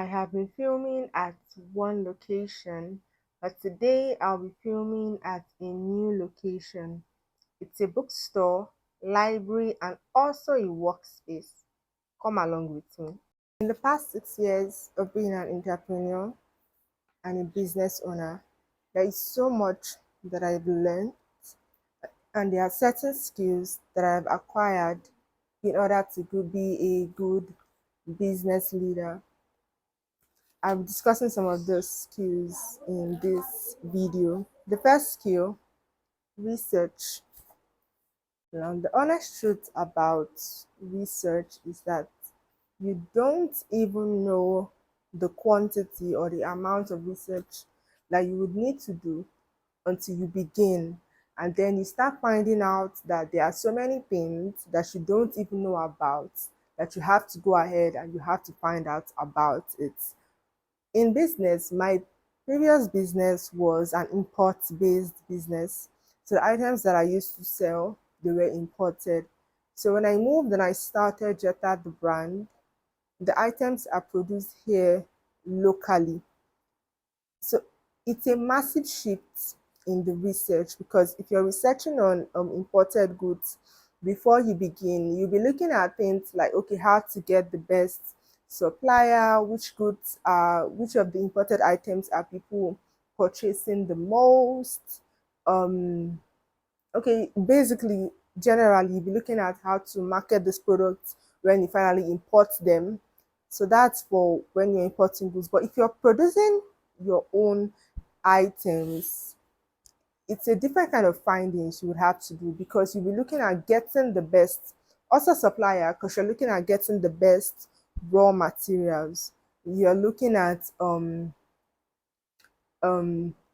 I have been filming at one location, but today I'll be filming at a new location. It's a bookstore, library, and also a workspace. Come along with me. In the past 6 years of being an entrepreneur and a business owner, there is so much that I've learned, and there are certain skills that I've acquired in order to be a good business leader. I'll be discussing some of those skills in this video. The first skill, research. Now, the honest truth about research is that you don't even know the quantity or the amount of research that you would need to do until you begin. And then you start finding out that there are so many things that you don't even know about that you have to go ahead and you have to find out about it. In business, my previous business was an import-based business. So the items that I used to sell, they were imported. So when I moved and I started Jetta, the brand, the items are produced here locally. So it's a massive shift in the research, because if you're researching on imported goods, before you begin, you'll be looking at things like, okay, how to get the best supplier, which of the imported items are people purchasing the most. Um, okay, basically, generally, you'll be looking at how to market this product when you finally import them. So that's for when you're importing goods. But if you're producing your own items, it's a different kind of findings you would have to do, because you'll be looking at getting the best, also supplier, because you're looking at getting the best raw materials. You're looking at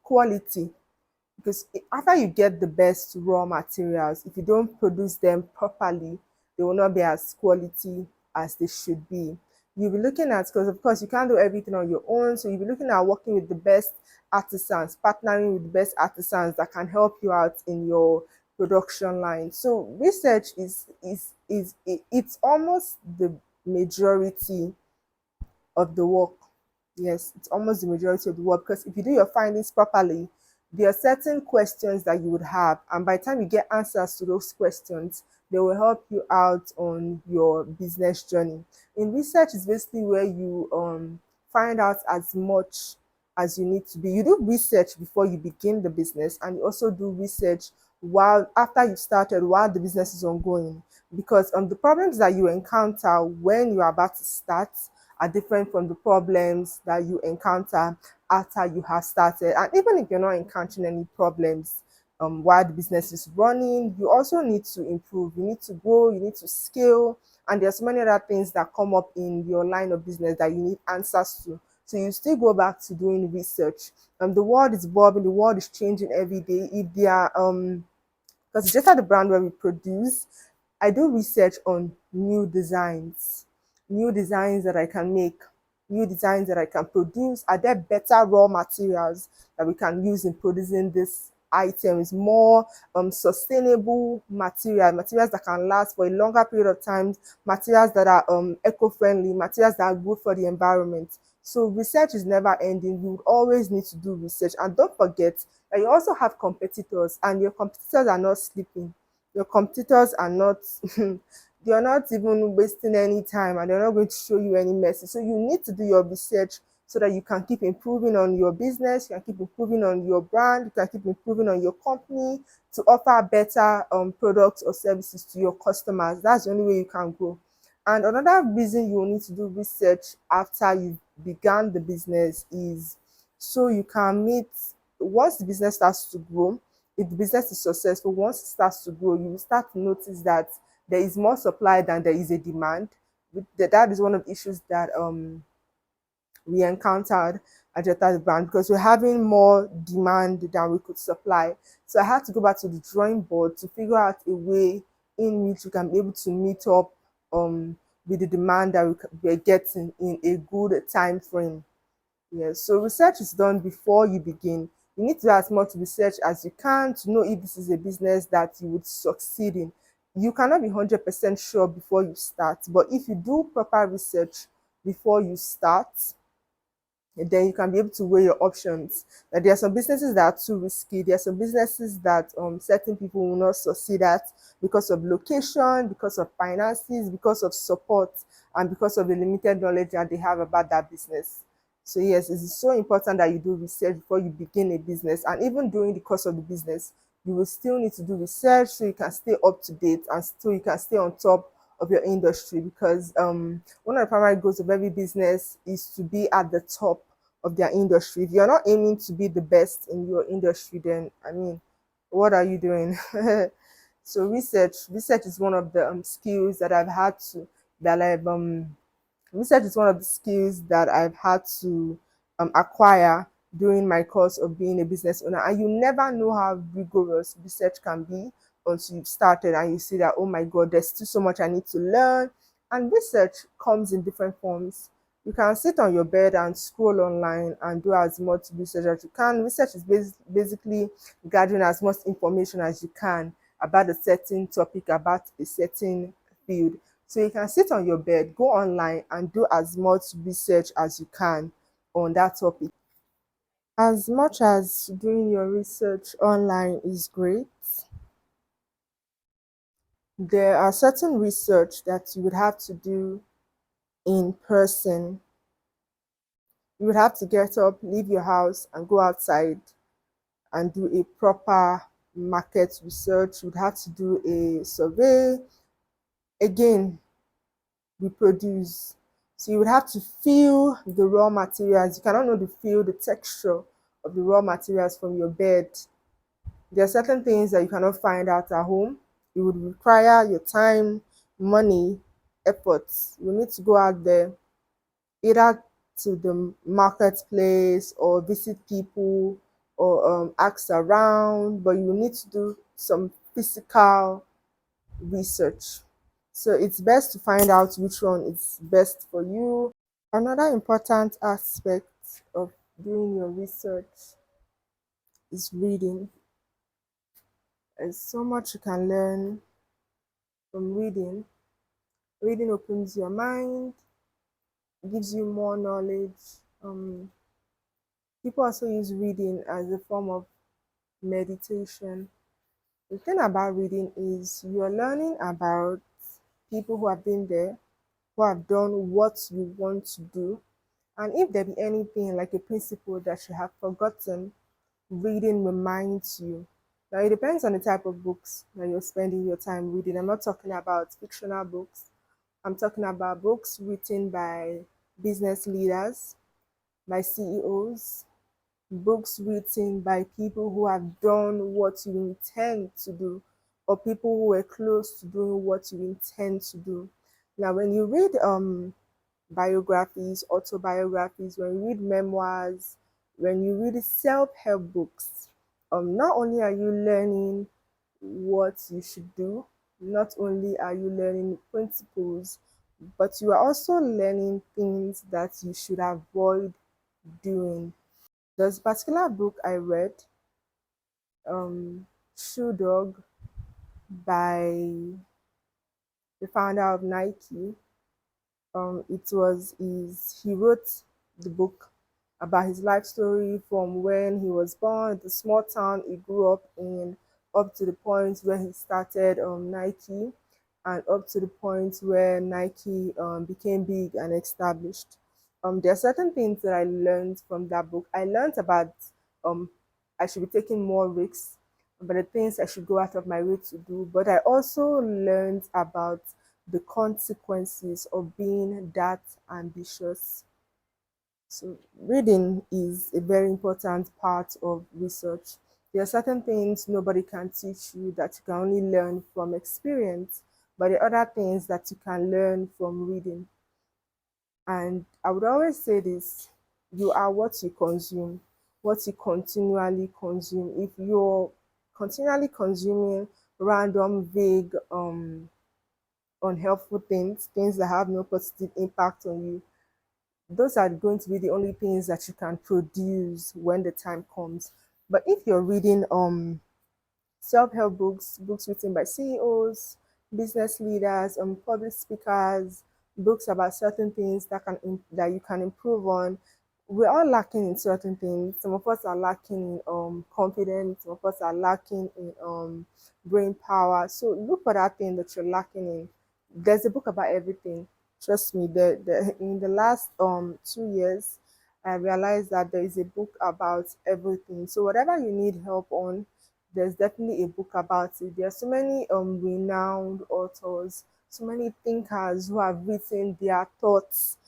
quality, because after you get the best raw materials, if you don't produce them properly, they will not be as quality as they should be. You'll be looking at, because of course you can't do everything on your own, so you'll be looking at working with the best artisans, partnering with the best artisans that can help you out in your production line. So research it's almost the majority of the work. Yes, it's almost the majority of the work, because if you do your findings properly, there are certain questions that you would have, and by the time you get answers to those questions, they will help you out on your business journey. In research is basically where you find out as much as you need to be. You do research before you begin the business, and you also do research while after you've started, while the business is ongoing, because the problems that you encounter when you're about to start are different from the problems that you encounter after you have started. And even if you're not encountering any problems while the business is running, you also need to improve. You need to grow, you need to scale, and there's many other things that come up in your line of business that you need answers to. So you still go back to doing research. The world is evolving, the world is changing every day. If there are because just at the brand where we produce, I do research on new designs that I can make, new designs that I can produce. Are there better raw materials that we can use in producing this items, more sustainable materials that can last for a longer period of time, materials that are eco-friendly, materials that are good for the environment. So research is never ending. You always need to do research. And don't forget that you also have competitors, and your competitors are not sleeping. Your competitors are not they're not even wasting any time, and they're not going to show you any message. So you need to do your research so that you can keep improving on your business, you can keep improving on your brand, you can keep improving on your company to offer better products or services to your customers. That's the only way you can grow. And another reason you will need to do research after you began the business is so you can meet, once the business starts to grow, if the business is successful, once it starts to grow, you will start to notice that there is more supply than there is a demand. That is one of the issues that we encountered at Jeta's brand, because we're having more demand than we could supply. So I had to go back to the drawing board to figure out a way in which we can be able to meet up with the demand that we're getting in a good time frame. Yes, so research is done before you begin. You need to do as much research as you can to know if this is a business that you would succeed in. You cannot be 100% sure before you start, but if you do proper research before you start, then you can be able to weigh your options. There are some businesses that are too risky. There are some businesses that certain people will not succeed at because of location, because of finances, because of support, and because of the limited knowledge that they have about that business. So yes, it is so important that you do research before you begin a business, and even during the course of the business, you will still need to do research so you can stay up to date and so you can stay on top of your industry, because one of the primary goals of every business is to be at the top of their industry. If you're not aiming to be the best in your industry, then I mean, what are you doing? So research is one of the skills that I've had to that I've research is one of the skills that I've had to acquire during my course of being a business owner. And you never know how rigorous research can be until you've started and you see that, oh my God, there's still so much I need to learn. And research comes in different forms. You can sit on your bed and scroll online and do as much research as you can. Research is basically gathering as much information as you can about a certain topic, about a certain field. So you can sit on your bed, go online, and do as much research as you can on that topic. As much as doing your research online is great, there are certain research that you would have to do in person. You would have to get up, leave your house, and go outside and do a proper market research. You would have to do a survey. Again, reproduce. So you would have to feel the raw materials. You cannot know the feel, the texture of the raw materials from your bed. There are certain things that you cannot find out at home. It would require your time, money, efforts. You need to go out there, either to the marketplace or visit people or ask around, but you need to do some physical research. So it's best to find out which one is best for you. Another important aspect of doing your research is reading. There's so much you can learn from reading. Reading opens your mind, gives you more knowledge. People also use reading as a form of meditation. The thing about reading is you're learning about people who have been there, who have done what you want to do. And if there be anything like a principle that you have forgotten, reading reminds you. Now, it depends on the type of books that you're spending your time reading. I'm not talking about fictional books, I'm talking about books written by business leaders, by CEOs, books written by people who have done what you intend to do, or people who were close to doing what you intend to do. Now, when you read biographies, autobiographies, when you read memoirs, when you read self-help books, not only are you learning what you should do, not only are you learning principles, but you are also learning things that you should avoid doing. There's a particular book I read, Shoe Dog by the founder of Nike. It was his he wrote the book about his life story from when he was born, the small town he grew up in, up to the point where he started Nike, and up to the point where Nike became big and established. There are certain things that I learned from that book. I learned about um, I should be taking more risks, but the things I should go out of my way to do. But I also learned about the consequences of being that ambitious. So, reading is a very important part of research. There are certain things nobody can teach you that you can only learn from experience, but there are other things that you can learn from reading. And I would always say this: you are what you consume, what you continually consume. If you're continually consuming random, vague, unhelpful things, things that have no positive impact on you, those are going to be the only things that you can produce when the time comes. But if you're reading self-help books, books written by CEOs, business leaders, public speakers, books about certain things that you can improve on, we're all lacking in certain things. Some of us are lacking in confidence, some of us are lacking in brain power. So look for that thing that you're lacking in. There's a book about everything. Trust me, in the last 2 years, I realized that there is a book about everything. So whatever you need help on, there's definitely a book about it. There are so many renowned authors, so many thinkers who have written their thoughts,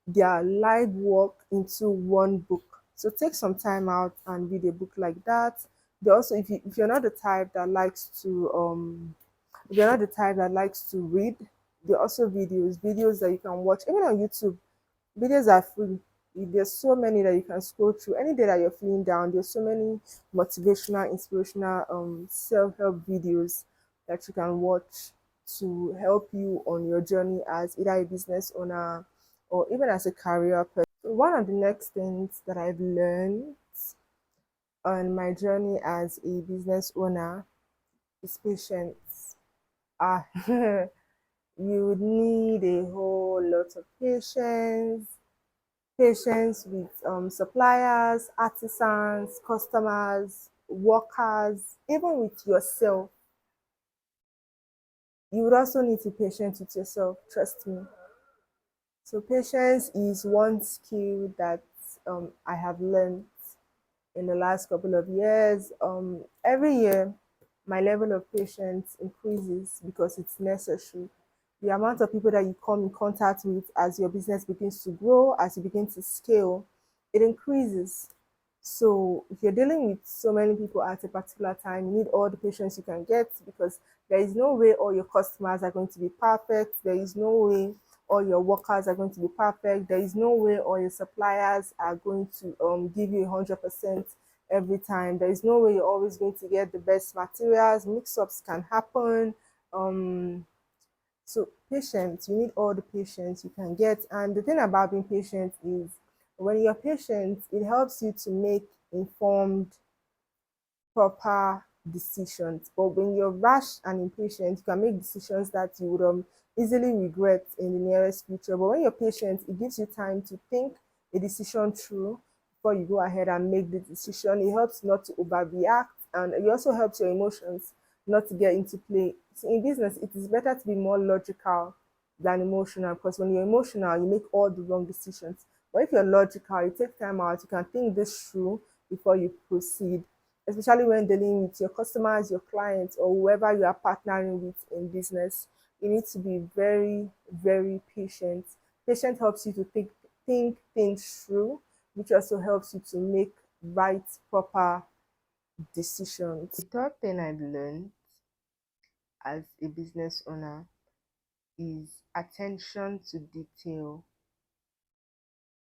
their live work into one book. So take some time out and read a book like that. They also, if you're not the type that likes to if you're not the type that likes to read, there are also videos that you can watch even on YouTube. Videos are free. There's so many that you can scroll through. Any day that you're feeling down, there's so many motivational, inspirational, self-help videos that you can watch to help you on your journey as either a business owner or even as a career person. One of the next things that I've learned on my journey as a business owner is patience. Ah, you would need a whole lot of patience with suppliers, artisans, customers, workers, even with yourself. You would also need to be patient with yourself, trust me. So, patience is one skill that I have learned in the last couple of years. Every year, my level of patience increases because it's necessary. The amount of people that you come in contact with as your business begins to grow, as you begin to scale, it increases. So if you're dealing with so many people at a particular time, you need all the patience you can get because there is no way all your customers are going to be perfect. There is no way all your workers are going to be perfect. There is no way all your suppliers are going to give you 100% every time. There is no way you're always going to get the best materials. Mix-ups can happen. Um, so patience, you need all the patience you can get. And the thing about being patient is when you're patient, it helps you to make informed, proper decisions. But when you're rash and impatient, you can make decisions that you would easily regret in the nearest future. But when you're patient, it gives you time to think a decision through before you go ahead and make the decision. It helps not to overreact, and it also helps your emotions not to get into play. So in business, it is better to be more logical than emotional because when you're emotional, you make all the wrong decisions. But if you're logical, you take time out, you can think this through before you proceed, especially when dealing with your customers, your clients, or whoever you are partnering with in business. You need to be very, very patient. Patient helps you to think things through, which also helps you to make right, proper decisions. The third thing I've learned as a business owner is attention to detail.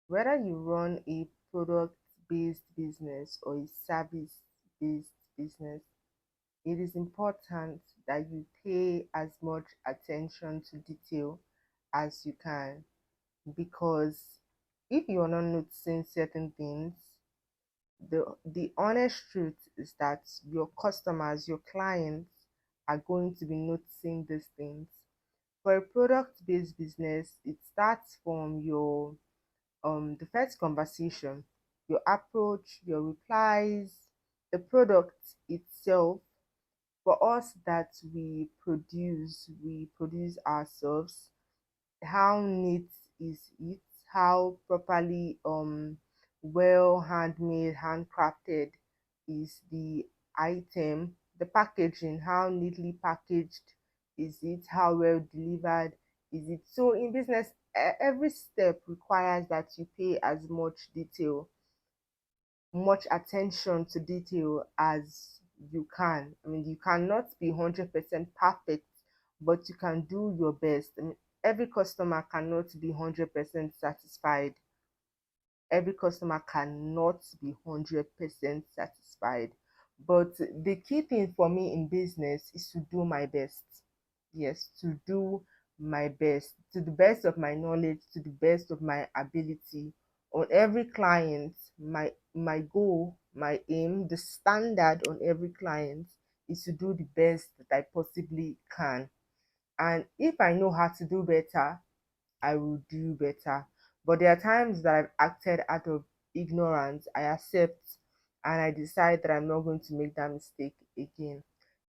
Whether you run a product based business or a service based business, it is important that you pay as much attention to detail as you can because if you're not noticing certain things, the honest truth is that your customers, your clients are going to be noticing these things. For a product based business, it starts from your the first conversation, your approach, your replies, the product itself. For us that we produce ourselves, how neat is it, how properly well handmade, handcrafted is the item, the packaging, how neatly packaged is it, how well delivered is it. So in business, every step requires that you pay as much attention to detail as you can. I mean, you cannot be 100% perfect, but you can do your best. I mean, every customer cannot be 100% satisfied. Every customer cannot be 100% satisfied. But the key thing for me in business is to do my best. Yes, to do my best, to the best of my knowledge, to the best of my ability. On every client, my goal, my aim, the standard on every client is to do the best that I possibly can. And if I know how to do better, I will do better. But there are times that I've acted out of ignorance. I accept and I decide that I'm not going to make that mistake again.